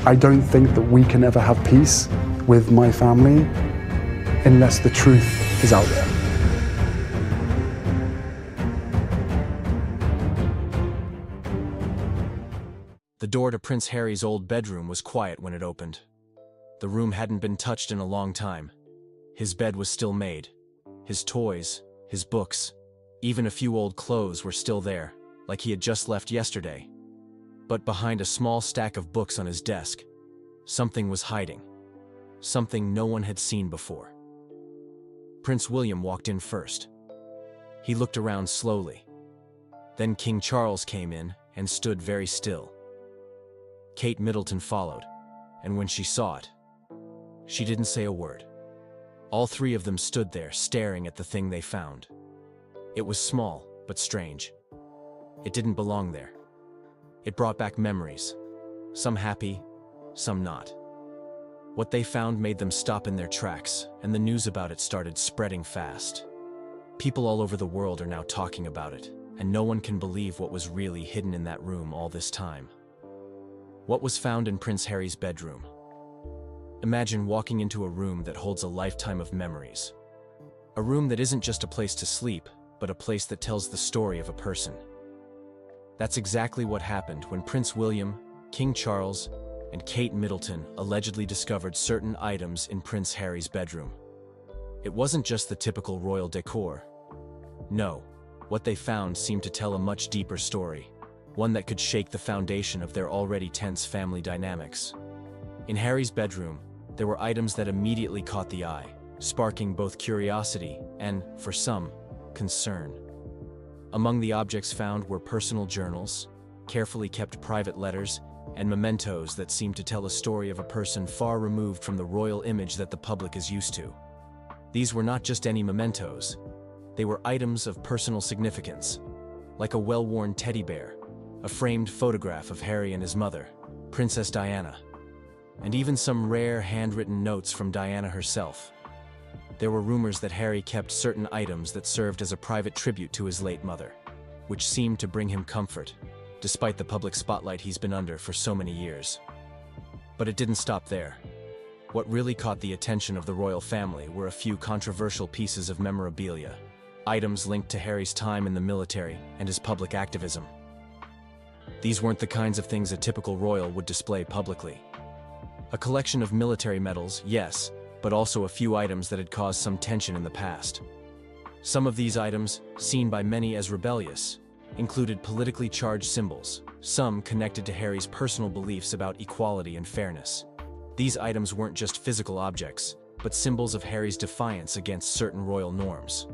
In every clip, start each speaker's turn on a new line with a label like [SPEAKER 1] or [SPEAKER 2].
[SPEAKER 1] I don't think that we can ever have peace with my family unless the truth is out there.
[SPEAKER 2] The door to Prince Harry's old bedroom was quiet when it opened. The room hadn't been touched in a long time. His bed was still made. His toys, his books, even a few old clothes were still there, like he had just left yesterday. But behind a small stack of books on his desk, something was hiding. Something no one had seen before. Prince William walked in first. He looked around slowly. Then King Charles came in and stood very still. Kate Middleton followed, and when she saw it, she didn't say a word. All three of them stood there staring at the thing they found. It was small, but strange. It didn't belong there. It brought back memories, some happy, some not. What they found made them stop in their tracks, and the news about it started spreading fast. People all over the world are now talking about it, and no one can believe what was really hidden in that room all this time. What was found in Prince Harry's bedroom? Imagine walking into a room that holds a lifetime of memories. A room that isn't just a place to sleep, but a place that tells the story of a person. That's exactly what happened when Prince William, King Charles, and Kate Middleton allegedly discovered certain items in Prince Harry's bedroom. It wasn't just the typical royal decor. No, what they found seemed to tell a much deeper story, one that could shake the foundation of their already tense family dynamics. In Harry's bedroom, there were items that immediately caught the eye, sparking both curiosity and, for some, concern. Among the objects found were personal journals, carefully kept private letters, and mementos that seemed to tell a story of a person far removed from the royal image that the public is used to. These were not just any mementos. They were items of personal significance, like a well-worn teddy bear, a framed photograph of Harry and his mother, Princess Diana, and even some rare handwritten notes from Diana herself. There were rumors that Harry kept certain items that served as a private tribute to his late mother, which seemed to bring him comfort, despite the public spotlight he's been under for so many years. But it didn't stop there. What really caught the attention of the royal family were a few controversial pieces of memorabilia, items linked to Harry's time in the military and his public activism. These weren't the kinds of things a typical royal would display publicly. A collection of military medals, yes, but also a few items that had caused some tension in the past. Some of these items, seen by many as rebellious, included politically charged symbols, some connected to Harry's personal beliefs about equality and fairness. These items weren't just physical objects, but symbols of Harry's defiance against certain royal norms.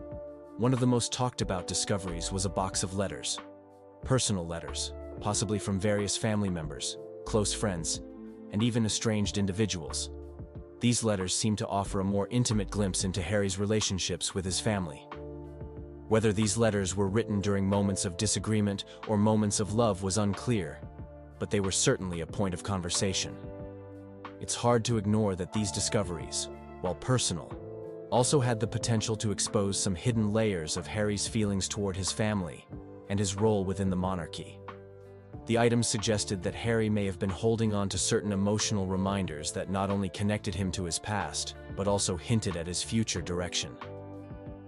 [SPEAKER 2] One of the most talked about discoveries was a box of letters. Personal letters, possibly from various family members, close friends, and even estranged individuals. These letters seemed to offer a more intimate glimpse into Harry's relationships with his family. Whether these letters were written during moments of disagreement or moments of love was unclear, but they were certainly a point of conversation. It's hard to ignore that these discoveries, while personal, also had the potential to expose some hidden layers of Harry's feelings toward his family and his role within the monarchy. The items suggested that Harry may have been holding on to certain emotional reminders that not only connected him to his past, but also hinted at his future direction.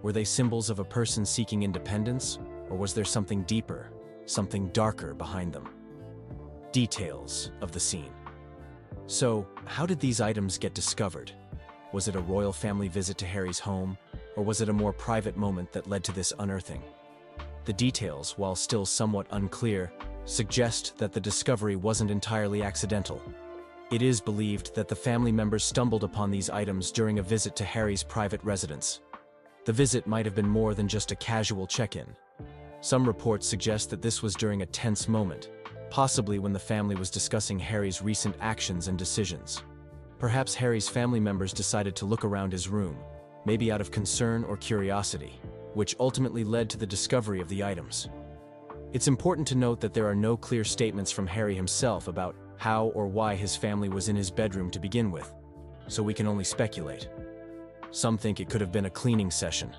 [SPEAKER 2] Were they symbols of a person seeking independence, or was there something deeper, something darker behind them? Details of the scene. So, how did these items get discovered? Was it a royal family visit to Harry's home, or was it a more private moment that led to this unearthing? The details, while still somewhat unclear, suggest that the discovery wasn't entirely accidental. It is believed that the family members stumbled upon these items during a visit to Harry's private residence. The visit might have been more than just a casual check-in. Some reports suggest that this was during a tense moment, possibly when the family was discussing Harry's recent actions and decisions. Perhaps Harry's family members decided to look around his room, maybe out of concern or curiosity, which ultimately led to the discovery of the items. It's important to note that there are no clear statements from Harry himself about how or why his family was in his bedroom to begin with, so we can only speculate. Some think it could have been a cleaning session.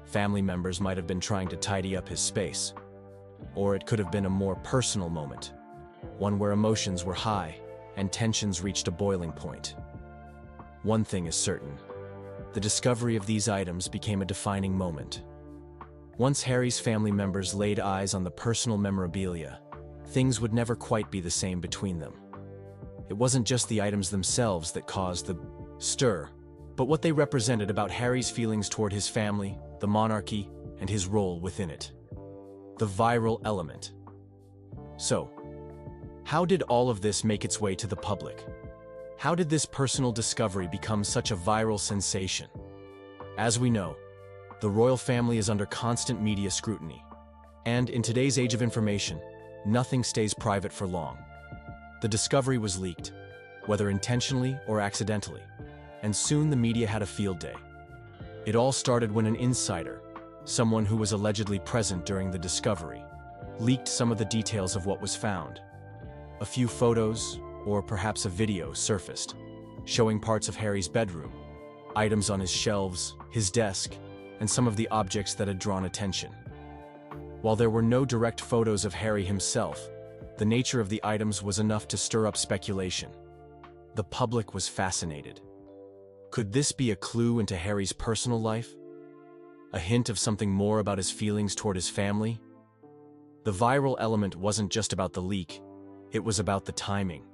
[SPEAKER 2] Family members might have been trying to tidy up his space. Or it could have been a more personal moment, one where emotions were high, and tensions reached a boiling point. One thing is certain: the discovery of these items became a defining moment. Once Harry's family members laid eyes on the personal memorabilia, things would never quite be the same between them. It wasn't just the items themselves that caused the stir, but what they represented about Harry's feelings toward his family, the monarchy, and his role within it. The viral element. So, how did all of this make its way to the public? How did this personal discovery become such a viral sensation? As we know, the royal family is under constant media scrutiny. And in today's age of information, nothing stays private for long. The discovery was leaked, whether intentionally or accidentally, and soon the media had a field day. It all started when an insider, someone who was allegedly present during the discovery, leaked some of the details of what was found. A few photos, or perhaps a video, surfaced, showing parts of Harry's bedroom, items on his shelves, his desk, and some of the objects that had drawn attention. While there were no direct photos of Harry himself, the nature of the items was enough to stir up speculation. The public was fascinated. Could this be a clue into Harry's personal life? A hint of something more about his feelings toward his family? The viral element wasn't just about the leak, it was about the timing.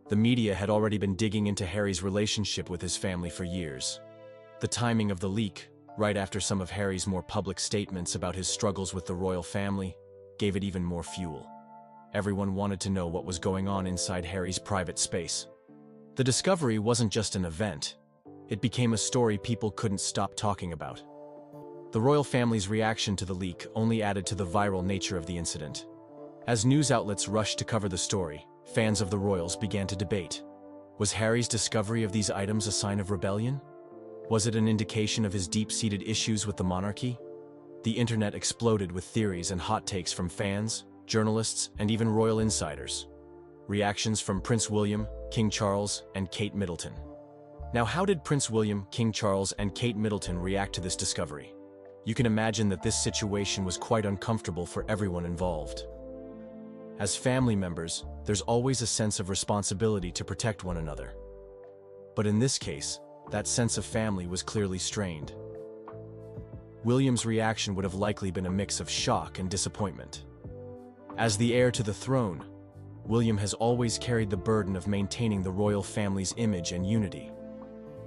[SPEAKER 2] The media had already been digging into Harry's relationship with his family for years. The timing of the leak, right after some of Harry's more public statements about his struggles with the royal family, gave it even more fuel. Everyone wanted to know what was going on inside Harry's private space. The discovery wasn't just an event. It became a story people couldn't stop talking about. The royal family's reaction to the leak only added to the viral nature of the incident. As news outlets rushed to cover the story, fans of the royals began to debate. Was Harry's discovery of these items a sign of rebellion? Was it an indication of his deep-seated issues with the monarchy? The internet exploded with theories and hot takes from fans, journalists, and even royal insiders. Reactions from Prince William, King Charles, and Kate Middleton. Now, how did Prince William, King Charles, and Kate Middleton react to this discovery? You can imagine that this situation was quite uncomfortable for everyone involved. As family members, there's always a sense of responsibility to protect one another. But in this case, that sense of family was clearly strained. William's reaction would have likely been a mix of shock and disappointment. As the heir to the throne, William has always carried the burden of maintaining the royal family's image and unity.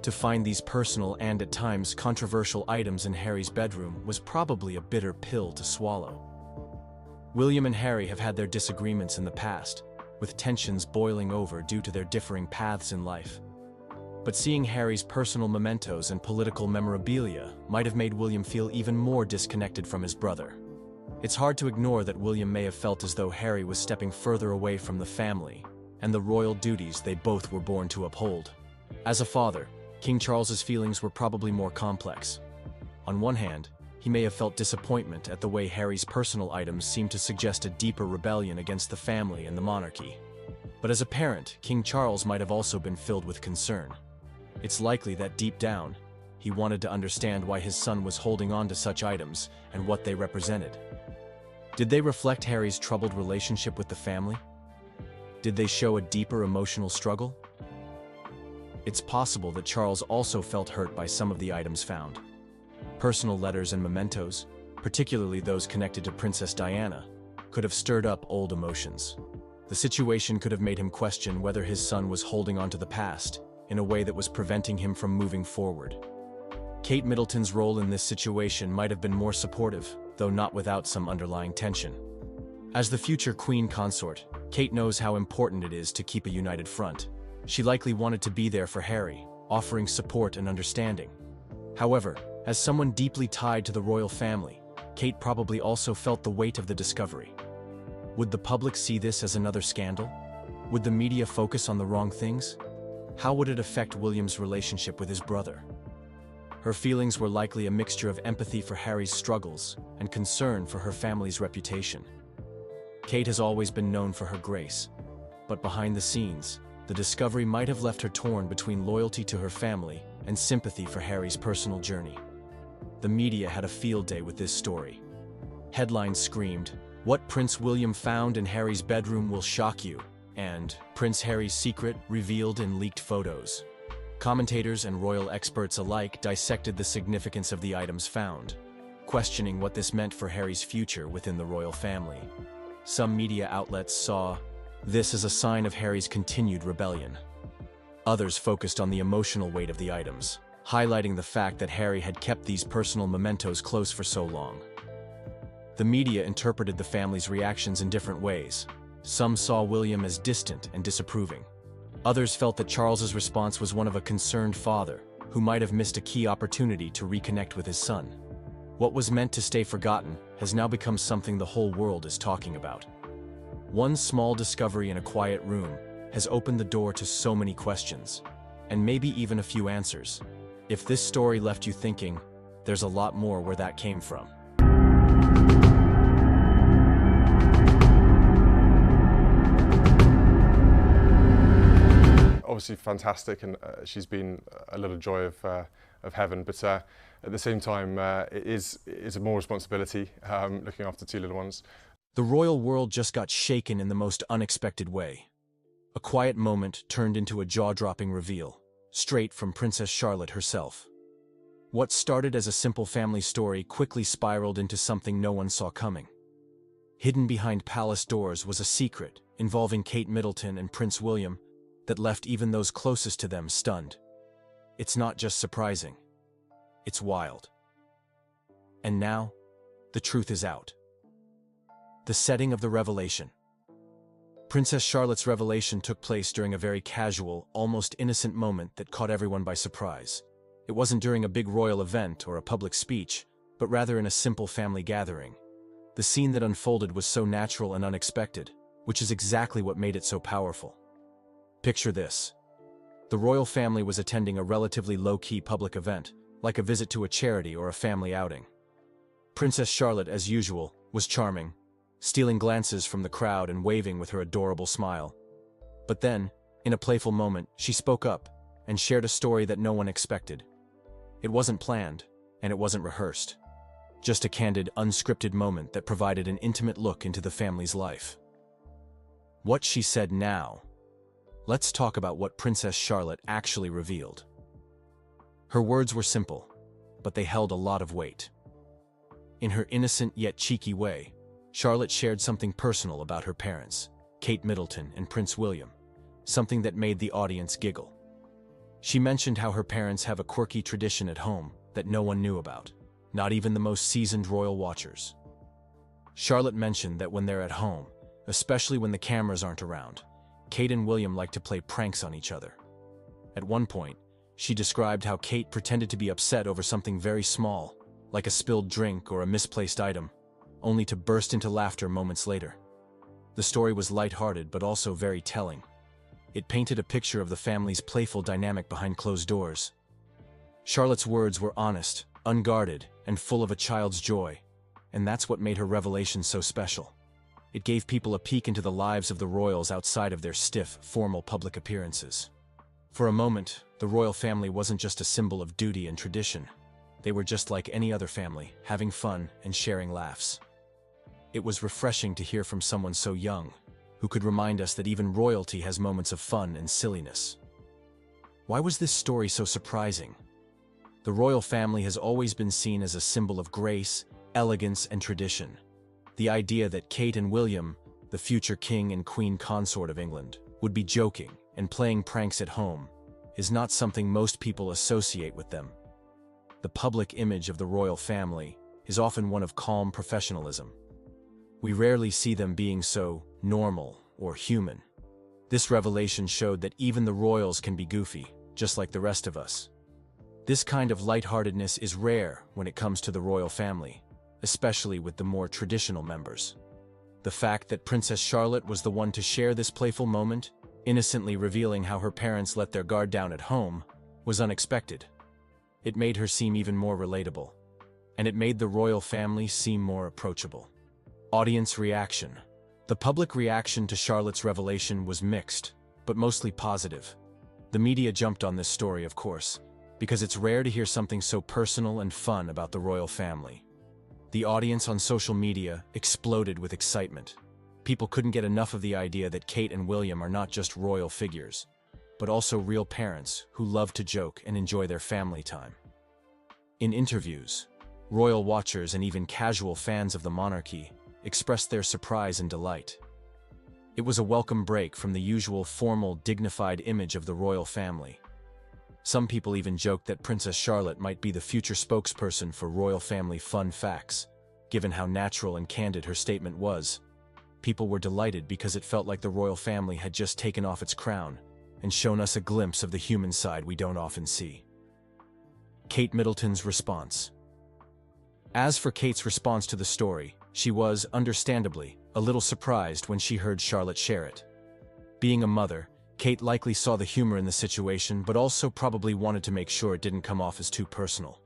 [SPEAKER 2] To find these personal and at times controversial items in Harry's bedroom was probably a bitter pill to swallow. William and Harry have had their disagreements in the past, with tensions boiling over due to their differing paths in life. But seeing Harry's personal mementos and political memorabilia might have made William feel even more disconnected from his brother. It's hard to ignore that William may have felt as though Harry was stepping further away from the family and the royal duties they both were born to uphold. As a father, King Charles's feelings were probably more complex. On one hand, he may have felt disappointment at the way Harry's personal items seemed to suggest a deeper rebellion against the family and the monarchy. But as a parent, King Charles might have also been filled with concern. It's likely that deep down, he wanted to understand why his son was holding on to such items and what they represented. Did they reflect Harry's troubled relationship with the family? Did they show a deeper emotional struggle? It's possible that Charles also felt hurt by some of the items found. Personal letters and mementos, particularly those connected to Princess Diana, could have stirred up old emotions. The situation could have made him question whether his son was holding on to the past in a way that was preventing him from moving forward. Kate Middleton's role in this situation might have been more supportive, though not without some underlying tension. As the future queen consort, Kate knows how important it is to keep a united front. She likely wanted to be there for Harry, offering support and understanding. However, as someone deeply tied to the royal family, Kate probably also felt the weight of the discovery. Would the public see this as another scandal? Would the media focus on the wrong things? How would it affect William's relationship with his brother? Her feelings were likely a mixture of empathy for Harry's struggles and concern for her family's reputation. Kate has always been known for her grace, but behind the scenes, the discovery might have left her torn between loyalty to her family and sympathy for Harry's personal journey. The media had a field day with this story. Headlines screamed, "What Prince William found in Harry's bedroom will shock you," and Prince Harry's secret revealed in leaked photos. Commentators and royal experts alike dissected the significance of the items found, questioning what this meant for Harry's future within the royal family. Some media outlets saw this as a sign of Harry's continued rebellion. Others focused on the emotional weight of the items, highlighting the fact that Harry had kept these personal mementos close for so long. The media interpreted the family's reactions in different ways. Some saw William as distant and disapproving. Others felt that Charles's response was one of a concerned father, who might have missed a key opportunity to reconnect with his son. What was meant to stay forgotten has now become something the whole world is talking about. One small discovery in a quiet room has opened the door to so many questions, and maybe even a few answers. If this story left you thinking, there's a lot more where that came from.
[SPEAKER 3] Obviously fantastic, and she's been a little joy of heaven, but at the same time it is a more responsibility looking after two little ones.
[SPEAKER 2] The royal world just got shaken in the most unexpected way. A quiet moment turned into a jaw-dropping reveal, straight from Princess Charlotte herself. What started as a simple family story quickly spiraled into something no one saw coming. Hidden behind palace doors was a secret involving Kate Middleton and Prince William that left even those closest to them stunned. It's not just surprising, it's wild. And now, the truth is out. The setting of the revelation. Princess Charlotte's revelation took place during a very casual, almost innocent moment that caught everyone by surprise. It wasn't during a big royal event or a public speech, but rather in a simple family gathering. The scene that unfolded was so natural and unexpected, which is exactly what made it so powerful. Picture this. The royal family was attending a relatively low-key public event, like a visit to a charity or a family outing. Princess Charlotte, as usual, was charming, stealing glances from the crowd and waving with her adorable smile. But then, in a playful moment, she spoke up and shared a story that no one expected. It wasn't planned, and it wasn't rehearsed. Just a candid, unscripted moment that provided an intimate look into the family's life. What she said now. Let's talk about what Princess Charlotte actually revealed. Her words were simple, but they held a lot of weight. In her innocent yet cheeky way, Charlotte shared something personal about her parents, Kate Middleton and Prince William, something that made the audience giggle. She mentioned how her parents have a quirky tradition at home that no one knew about, not even the most seasoned royal watchers. Charlotte mentioned that when they're at home, especially when the cameras aren't around, Kate and William like to play pranks on each other. At one point, she described how Kate pretended to be upset over something very small, like a spilled drink or a misplaced item, only to burst into laughter moments later. The story was lighthearted but also very telling. It painted a picture of the family's playful dynamic behind closed doors. Charlotte's words were honest, unguarded, and full of a child's joy, and that's what made her revelation so special. It gave people a peek into the lives of the royals outside of their stiff, formal public appearances. For a moment, the royal family wasn't just a symbol of duty and tradition. They were just like any other family, having fun and sharing laughs. It was refreshing to hear from someone so young, who could remind us that even royalty has moments of fun and silliness. Why was this story so surprising? The royal family has always been seen as a symbol of grace, elegance, and tradition. The idea that Kate and William, the future king and queen consort of England, would be joking and playing pranks at home is not something most people associate with them. The public image of the royal family is often one of calm professionalism. We rarely see them being so normal or human. This revelation showed that even the royals can be goofy, just like the rest of us. This kind of lightheartedness is rare when it comes to the royal family, especially with the more traditional members. The fact that Princess Charlotte was the one to share this playful moment, innocently revealing how her parents let their guard down at home, was unexpected. It made her seem even more relatable, and it made the royal family seem more approachable. Audience reaction. The public reaction to Charlotte's revelation was mixed, but mostly positive. The media jumped on this story, of course, because it's rare to hear something so personal and fun about the royal family. The audience on social media exploded with excitement. People couldn't get enough of the idea that Kate and William are not just royal figures, but also real parents who love to joke and enjoy their family time. In interviews, royal watchers and even casual fans of the monarchy expressed their surprise and delight. It was a welcome break from the usual formal, dignified image of the royal family. Some people even joked that Princess Charlotte might be the future spokesperson for royal family fun facts, given how natural and candid her statement was. People were delighted because it felt like the royal family had just taken off its crown and shown us a glimpse of the human side we don't often see. Kate Middleton's response. As for Kate's response to the story, she was, understandably, a little surprised when she heard Charlotte share it. Being a mother, Kate likely saw the humor in the situation, but also probably wanted to make sure it didn't come off as too personal.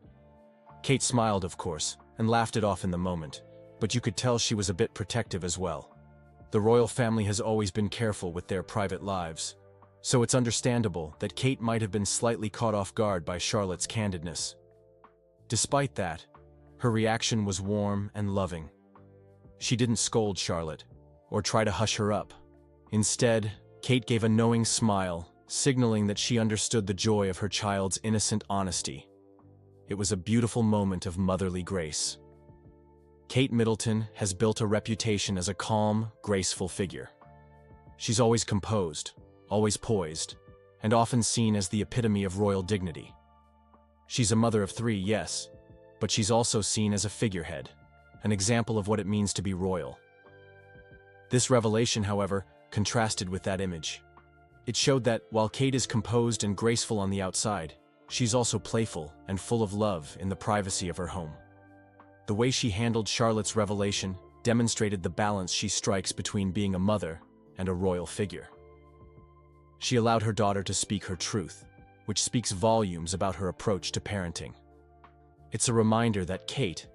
[SPEAKER 2] Kate smiled, of course, and laughed it off in the moment, but you could tell she was a bit protective as well. The royal family has always been careful with their private lives, so it's understandable that Kate might have been slightly caught off guard by Charlotte's candidness. Despite that, her reaction was warm and loving. She didn't scold Charlotte or try to hush her up. Instead, Kate gave a knowing smile, signaling that she understood the joy of her child's innocent honesty. It was a beautiful moment of motherly grace. Kate Middleton has built a reputation as a calm, graceful figure. She's always composed, always poised, and often seen as the epitome of royal dignity. She's a mother of three, yes, but she's also seen as a figurehead, an example of what it means to be royal. This revelation, however, contrasted with that image. It showed that, while Kate is composed and graceful on the outside, she's also playful and full of love in the privacy of her home. The way she handled Charlotte's revelation demonstrated the balance she strikes between being a mother and a royal figure. She allowed her daughter to speak her truth, which speaks volumes about her approach to parenting. It's a reminder that Kate,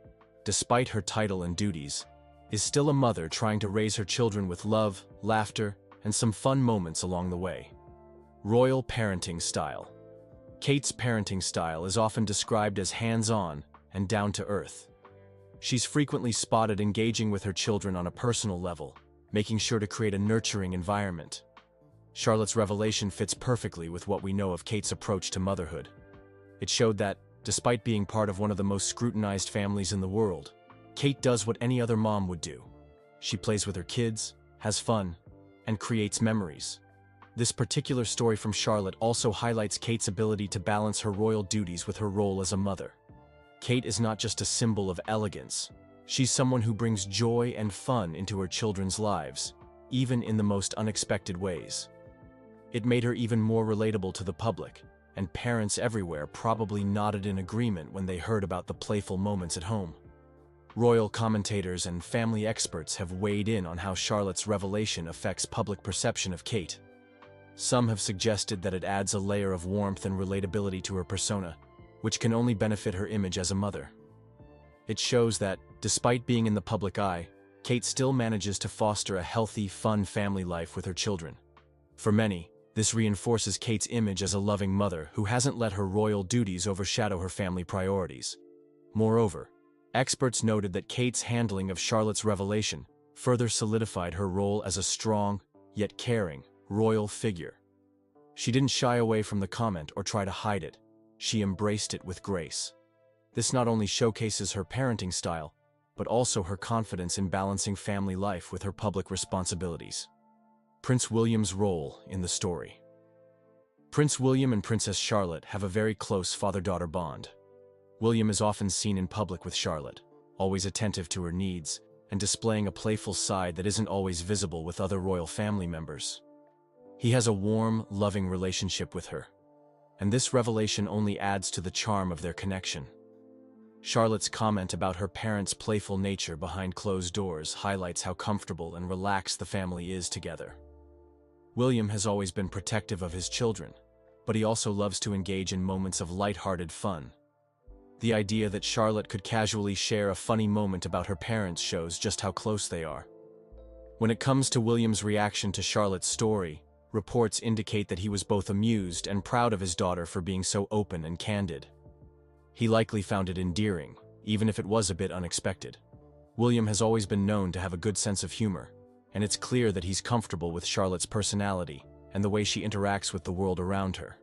[SPEAKER 2] despite her title and duties, is still a mother trying to raise her children with love, laughter, and some fun moments along the way. Royal parenting style. Kate's parenting style is often described as hands-on and down-to-earth. She's frequently spotted engaging with her children on a personal level, making sure to create a nurturing environment. Charlotte's revelation fits perfectly with what we know of Kate's approach to motherhood. It showed that, despite being part of one of the most scrutinized families in the world, Kate does what any other mom would do. She plays with her kids, has fun, and creates memories. This particular story from Charlotte also highlights Kate's ability to balance her royal duties with her role as a mother. Kate is not just a symbol of elegance. She's someone who brings joy and fun into her children's lives, even in the most unexpected ways. It made her even more relatable to the public, and parents everywhere probably nodded in agreement when they heard about the playful moments at home. Royal commentators and family experts have weighed in on how Charlotte's revelation affects public perception of Kate. Some have suggested that it adds a layer of warmth and relatability to her persona, which can only benefit her image as a mother. It shows that, despite being in the public eye, Kate still manages to foster a healthy, fun family life with her children. For many, this reinforces Kate's image as a loving mother who hasn't let her royal duties overshadow her family priorities. Moreover, experts noted that Kate's handling of Charlotte's revelation further solidified her role as a strong, yet caring, royal figure. She didn't shy away from the comment or try to hide it. She embraced it with grace. This not only showcases her parenting style, but also her confidence in balancing family life with her public responsibilities. Prince William's role in the story. Prince William and Princess Charlotte have a very close father-daughter bond. William is often seen in public with Charlotte, always attentive to her needs, and displaying a playful side that isn't always visible with other royal family members. He has a warm, loving relationship with her, and this revelation only adds to the charm of their connection. Charlotte's comment about her parents' playful nature behind closed doors highlights how comfortable and relaxed the family is together. William has always been protective of his children, but he also loves to engage in moments of light-hearted fun. The idea that Charlotte could casually share a funny moment about her parents shows just how close they are. When it comes to William's reaction to Charlotte's story, reports indicate that he was both amused and proud of his daughter for being so open and candid. He likely found it endearing, even if it was a bit unexpected. William has always been known to have a good sense of humor, and it's clear that he's comfortable with Charlotte's personality and the way she interacts with the world around her.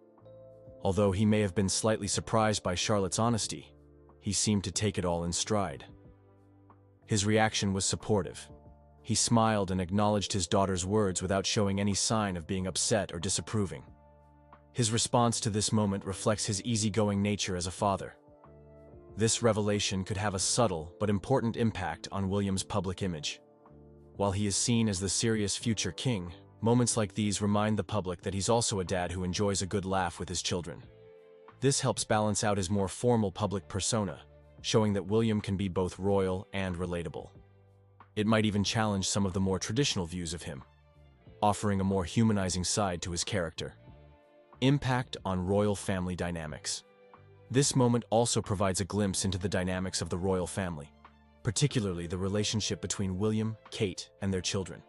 [SPEAKER 2] Although he may have been slightly surprised by Charlotte's honesty, he seemed to take it all in stride. His reaction was supportive. He smiled and acknowledged his daughter's words without showing any sign of being upset or disapproving. His response to this moment reflects his easygoing nature as a father. This revelation could have a subtle but important impact on William's public image. While he is seen as the serious future king, moments like these remind the public that he's also a dad who enjoys a good laugh with his children. This helps balance out his more formal public persona, showing that William can be both royal and relatable. It might even challenge some of the more traditional views of him, offering a more humanizing side to his character. Impact on royal family dynamics. This moment also provides a glimpse into the dynamics of the royal family, particularly the relationship between William, Kate, and their children.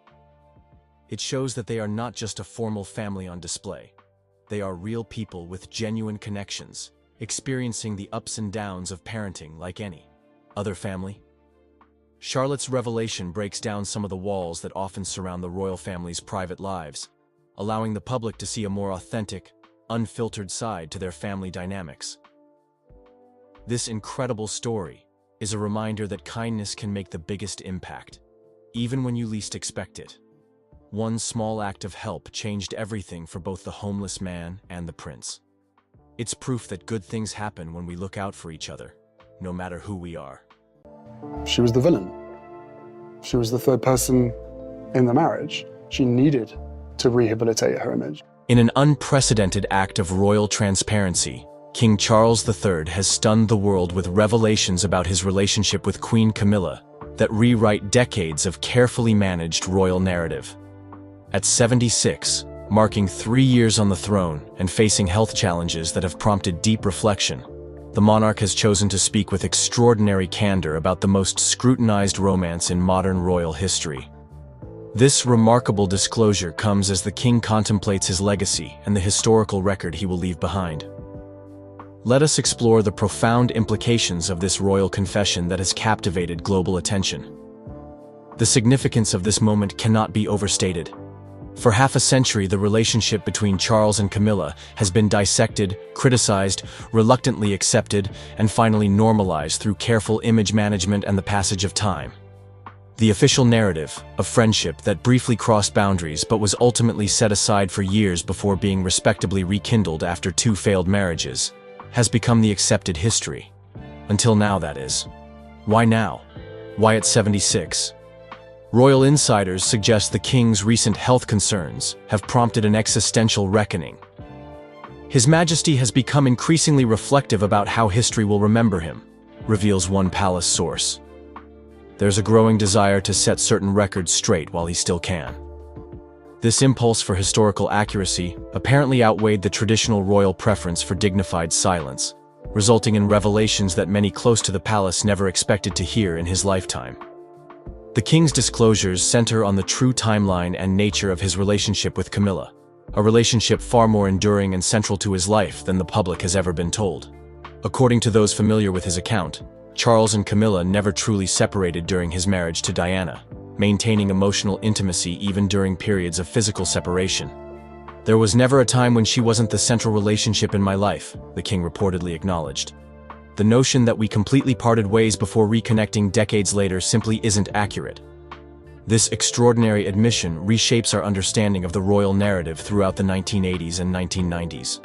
[SPEAKER 2] It shows that they are not just a formal family on display. They are real people with genuine connections, experiencing the ups and downs of parenting like any other family. Charlotte's revelation breaks down some of the walls that often surround the royal family's private lives, allowing the public to see a more authentic, unfiltered side to their family dynamics. This incredible story is a reminder that kindness can make the biggest impact, even when you least expect it. One small act of help changed everything for both the homeless man and the prince. It's proof that good things happen when we look out for each other, no matter who we are.
[SPEAKER 1] She was the villain. She was the third person in the marriage. She needed to rehabilitate her image.
[SPEAKER 2] In an unprecedented act of royal transparency, King Charles III has stunned the world with revelations about his relationship with Queen Camilla that rewrite decades of carefully managed royal narrative. At 76, marking 3 years on the throne and facing health challenges that have prompted deep reflection, the monarch has chosen to speak with extraordinary candor about the most scrutinized romance in modern royal history. This remarkable disclosure comes as the king contemplates his legacy and the historical record he will leave behind. Let us explore the profound implications of this royal confession that has captivated global attention. The significance of this moment cannot be overstated. For half a century, the relationship between Charles and Camilla has been dissected, criticized, reluctantly accepted, and finally normalized through careful image management and the passage of time. The official narrative, a friendship that briefly crossed boundaries but was ultimately set aside for years before being respectably rekindled after 2 failed marriages, has become the accepted history. Until now, that is. Why now? Why at 76? Royal insiders suggest the king's recent health concerns have prompted an existential reckoning. His Majesty has become increasingly reflective about how history will remember him, reveals one palace source. There's a growing desire to set certain records straight while he still can. This impulse for historical accuracy apparently outweighed the traditional royal preference for dignified silence, resulting in revelations that many close to the palace never expected to hear in his lifetime. The king's disclosures center on the true timeline and nature of his relationship with Camilla, a relationship far more enduring and central to his life than the public has ever been told. According to those familiar with his account, Charles and Camilla never truly separated during his marriage to Diana, maintaining emotional intimacy even during periods of physical separation. "There was never a time when she wasn't the central relationship in my life," the king reportedly acknowledged. The notion that we completely parted ways before reconnecting decades later simply isn't accurate. This extraordinary admission reshapes our understanding of the royal narrative throughout the 1980s and 1990s.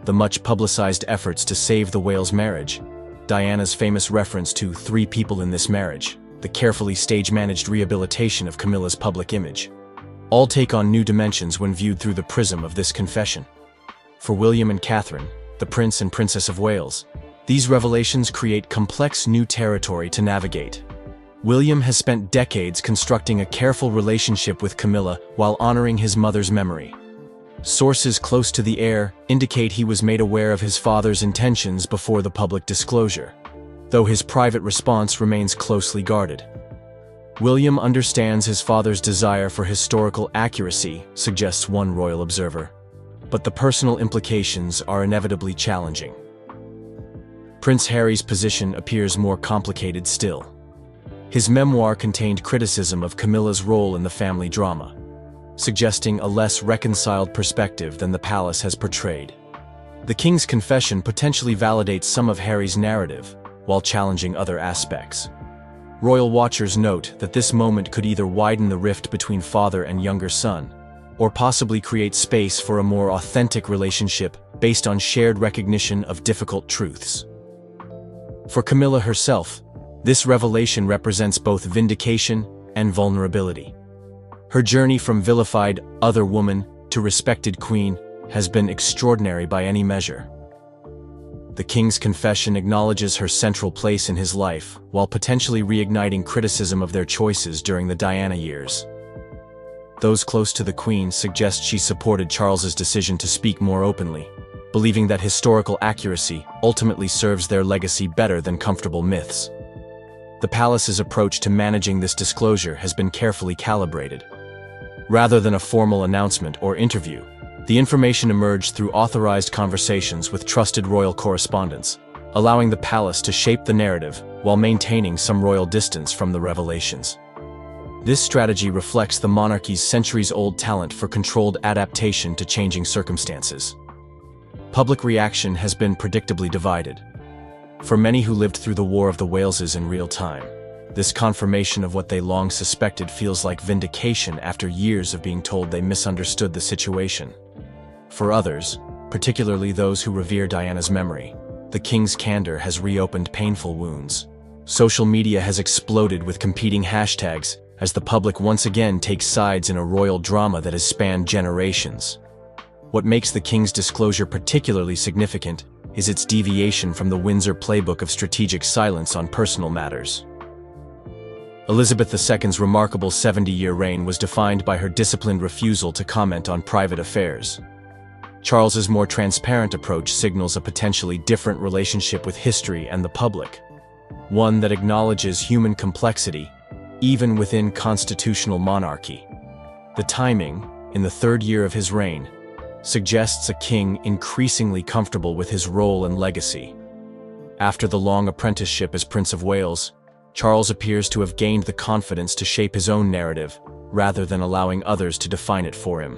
[SPEAKER 2] The much publicized efforts to save the Wales marriage, Diana's famous reference to 3 people in this marriage, the carefully stage-managed rehabilitation of Camilla's public image, all take on new dimensions when viewed through the prism of this confession. For William and Catherine, the Prince and Princess of Wales, these revelations create complex new territory to navigate. William has spent decades constructing a careful relationship with Camilla while honoring his mother's memory. Sources close to the heir indicate he was made aware of his father's intentions before the public disclosure, though his private response remains closely guarded. William understands his father's desire for historical accuracy, suggests one royal observer, but the personal implications are inevitably challenging. Prince Harry's position appears more complicated still. His memoir contained criticism of Camilla's role in the family drama, suggesting a less reconciled perspective than the palace has portrayed. The king's confession potentially validates some of Harry's narrative, while challenging other aspects. Royal watchers note that this moment could either widen the rift between father and younger son, or possibly create space for a more authentic relationship based on shared recognition of difficult truths. For Camilla herself, this revelation represents both vindication and vulnerability. Her journey from vilified other woman to respected queen has been extraordinary by any measure. The king's confession acknowledges her central place in his life, while potentially reigniting criticism of their choices during the Diana years. Those close to the queen suggest she supported Charles's decision to speak more openly, believing that historical accuracy ultimately serves their legacy better than comfortable myths. The palace's approach to managing this disclosure has been carefully calibrated. Rather than a formal announcement or interview, the information emerged through authorized conversations with trusted royal correspondents, allowing the palace to shape the narrative while maintaining some royal distance from the revelations. This strategy reflects the monarchy's centuries-old talent for controlled adaptation to changing circumstances. Public reaction has been predictably divided. For many who lived through the War of the Waleses in real time, this confirmation of what they long suspected feels like vindication after years of being told they misunderstood the situation. For others, particularly those who revere Diana's memory, the king's candor has reopened painful wounds. Social media has exploded with competing hashtags as the public once again takes sides in a royal drama that has spanned generations. What makes the king's disclosure particularly significant is its deviation from the Windsor playbook of strategic silence on personal matters. Elizabeth II's remarkable 70-year reign was defined by her disciplined refusal to comment on private affairs. Charles's more transparent approach signals a potentially different relationship with history and the public, one that acknowledges human complexity, even within constitutional monarchy. The timing, in the third year of his reign, suggests a king increasingly comfortable with his role and legacy. After the long apprenticeship as Prince of Wales, Charles appears to have gained the confidence to shape his own narrative, rather than allowing others to define it for him.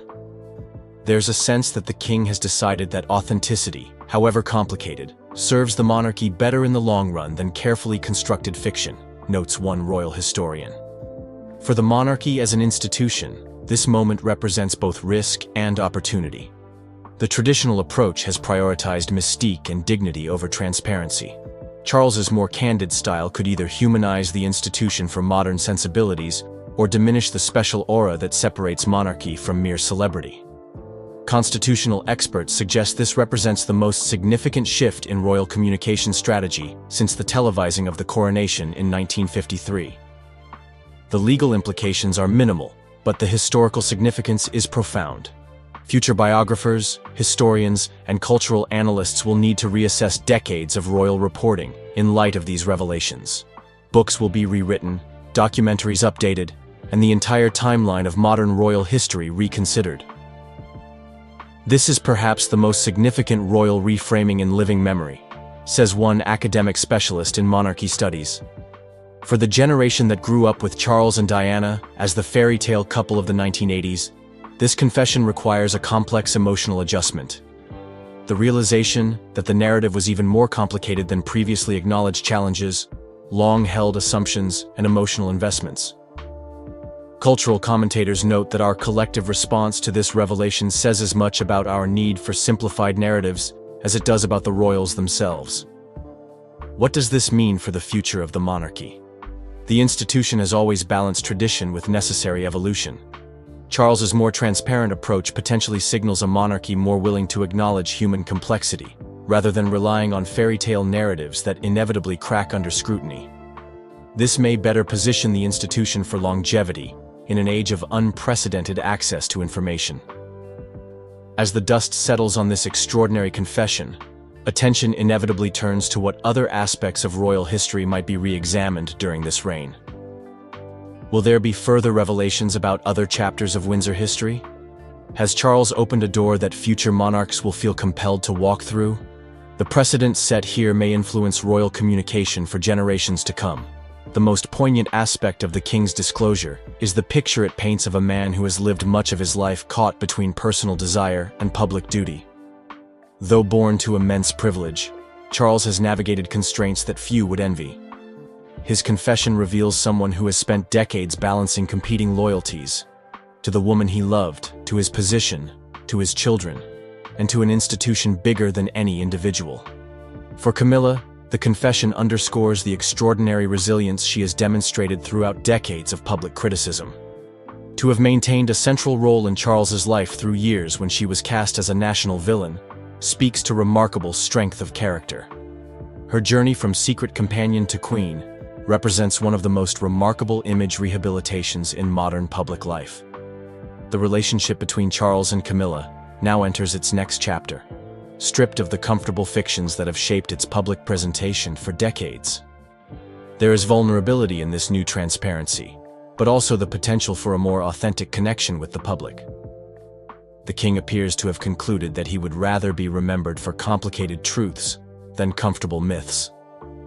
[SPEAKER 2] There's a sense that the king has decided that authenticity, however complicated, serves the monarchy better in the long run than carefully constructed fiction, notes one royal historian. For the monarchy as an institution, this moment represents both risk and opportunity. The traditional approach has prioritized mystique and dignity over transparency. Charles's more candid style could either humanize the institution for modern sensibilities or diminish the special aura that separates monarchy from mere celebrity. Constitutional experts suggest this represents the most significant shift in royal communication strategy since the televising of the coronation in 1953. The legal implications are minimal, but the historical significance is profound. Future biographers, historians, and cultural analysts will need to reassess decades of royal reporting in light of these revelations. Books will be rewritten, documentaries updated, and the entire timeline of modern royal history reconsidered. This is perhaps the most significant royal reframing in living memory, says one academic specialist in monarchy studies. For the generation that grew up with Charles and Diana as the fairy tale couple of the 1980s, this confession requires a complex emotional adjustment. The realization that the narrative was even more complicated than previously acknowledged challenges, long-held assumptions, and emotional investments. Cultural commentators note that our collective response to this revelation says as much about our need for simplified narratives as it does about the royals themselves. What does this mean for the future of the monarchy? The institution has always balanced tradition with necessary evolution. Charles's more transparent approach potentially signals a monarchy more willing to acknowledge human complexity, rather than relying on fairy tale narratives that inevitably crack under scrutiny. This may better position the institution for longevity in an age of unprecedented access to information. As the dust settles on this extraordinary confession, attention inevitably turns to what other aspects of royal history might be re-examined during this reign. Will there be further revelations about other chapters of Windsor history? Has Charles opened a door that future monarchs will feel compelled to walk through? The precedent set here may influence royal communication for generations to come. The most poignant aspect of the king's disclosure is the picture it paints of a man who has lived much of his life caught between personal desire and public duty. Though born to immense privilege, Charles has navigated constraints that few would envy. His confession reveals someone who has spent decades balancing competing loyalties to the woman he loved, to his position, to his children, and to an institution bigger than any individual. For Camilla, the confession underscores the extraordinary resilience she has demonstrated throughout decades of public criticism. To have maintained a central role in Charles's life through years when she was cast as a national villain speaks to remarkable strength of character. Her journey from secret companion to queen represents one of the most remarkable image rehabilitations in modern public life. The relationship between Charles and Camilla now enters its next chapter, stripped of the comfortable fictions that have shaped its public presentation for decades. There is vulnerability in this new transparency, but also the potential for a more authentic connection with the public. The king appears to have concluded that he would rather be remembered for complicated truths than comfortable myths,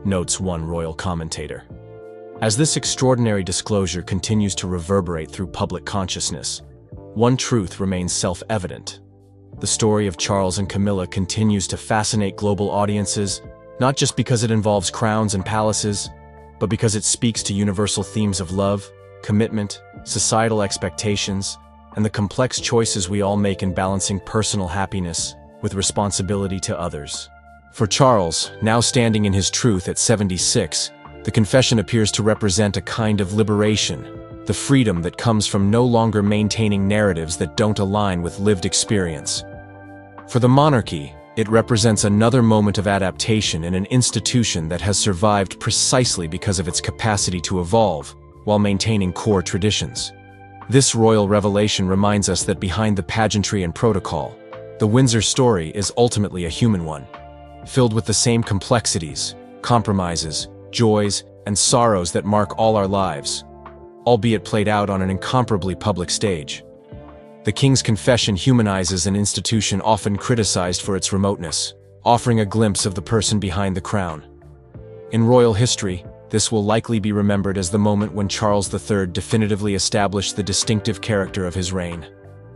[SPEAKER 2] notes one royal commentator. As this extraordinary disclosure continues to reverberate through public consciousness, one truth remains self-evident. The story of Charles and Camilla continues to fascinate global audiences, not just because it involves crowns and palaces, but because it speaks to universal themes of love, commitment, societal expectations, and the complex choices we all make in balancing personal happiness with responsibility to others. For Charles, now standing in his truth at 76, the confession appears to represent a kind of liberation, the freedom that comes from no longer maintaining narratives that don't align with lived experience. For the monarchy, it represents another moment of adaptation in an institution that has survived precisely because of its capacity to evolve while maintaining core traditions. This royal revelation reminds us that behind the pageantry and protocol, the Windsor story is ultimately a human one, filled with the same complexities, compromises, joys, and sorrows that mark all our lives, albeit played out on an incomparably public stage. The king's confession humanizes an institution often criticized for its remoteness, offering a glimpse of the person behind the crown. In royal history, this will likely be remembered as the moment when Charles III definitively established the distinctive character of his reign,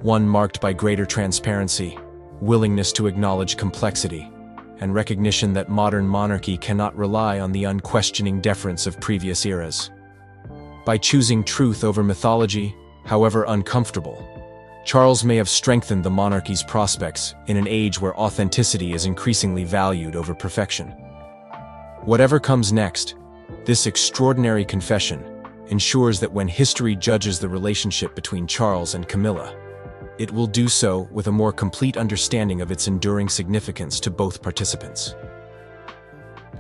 [SPEAKER 2] one marked by greater transparency, willingness to acknowledge complexity, and recognition that modern monarchy cannot rely on the unquestioning deference of previous eras. By choosing truth over mythology, however uncomfortable, Charles may have strengthened the monarchy's prospects in an age where authenticity is increasingly valued over perfection. Whatever comes next, this extraordinary confession ensures that when history judges the relationship between Charles and Camilla, it will do so with a more complete understanding of its enduring significance to both participants.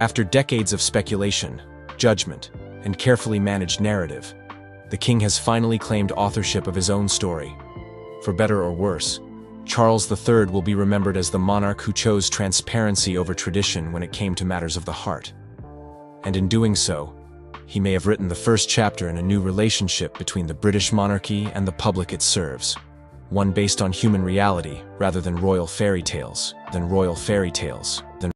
[SPEAKER 2] After decades of speculation, judgment, and carefully managed narrative, the king has finally claimed authorship of his own story. For better or worse, Charles III will be remembered as the monarch who chose transparency over tradition when it came to matters of the heart. And in doing so, he may have written the first chapter in a new relationship between the British monarchy and the public it serves, one based on human reality rather than royal fairy tales.